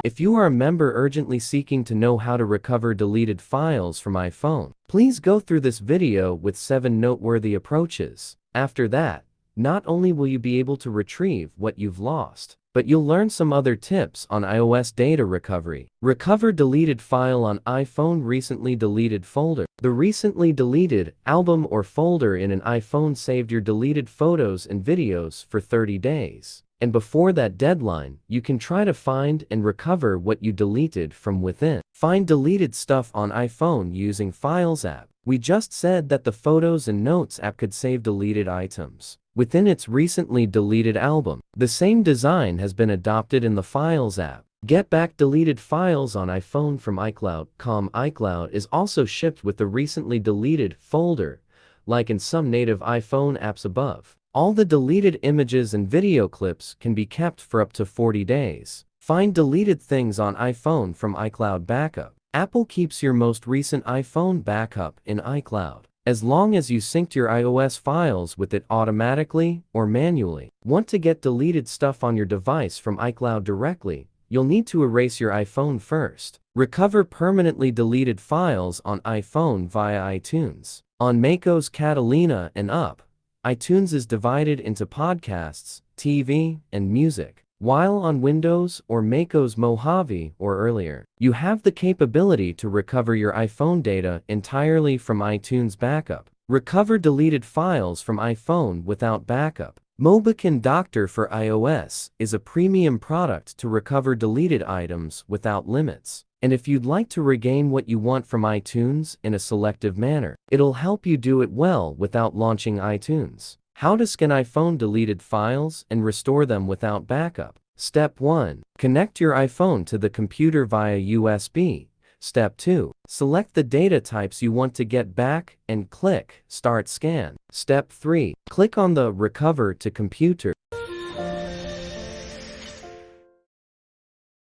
If you are a member urgently seeking to know how to recover deleted files from iPhone, please go through this video with 7 noteworthy approaches. After that, not only will you be able to retrieve what you've lost, but you'll learn some other tips on iOS data recovery. Recover deleted file on iPhone. Recently deleted folder. The recently deleted album or folder in an iPhone saved your deleted photos and videos for 30 days. And before that deadline, you can try to find and recover what you deleted from within. Find deleted stuff on iPhone using Files app. We just said that the Photos and Notes app could save deleted items within its recently deleted album. The same design has been adopted in the Files app. Get back deleted files on iPhone from iCloud. iCloud is also shipped with the recently deleted folder, like in some native iPhone apps above. All the deleted images and video clips can be kept for up to 40 days. Find deleted things on iPhone from iCloud Backup. Apple keeps your most recent iPhone backup in iCloud, as long as you synced your iOS files with it automatically or manually. Want to get deleted stuff on your device from iCloud directly? You'll need to erase your iPhone first. Recover permanently deleted files on iPhone via iTunes. On macOS Catalina and up, iTunes is divided into podcasts, TV, and music. While on Windows or macOS Mojave or earlier, you have the capability to recover your iPhone data entirely from iTunes Backup. Recover deleted files from iPhone without backup. Mobican Doctor for iOS is a premium product to recover deleted items without limits. And if you'd like to regain what you want from iTunes in a selective manner, it'll help you do it well without launching iTunes. How to scan iPhone deleted files and restore them without backup. Step 1. Connect your iPhone to the computer via USB. Step 2. Select the data types you want to get back and click Start Scan. Step 3. Click on the Recover to Computer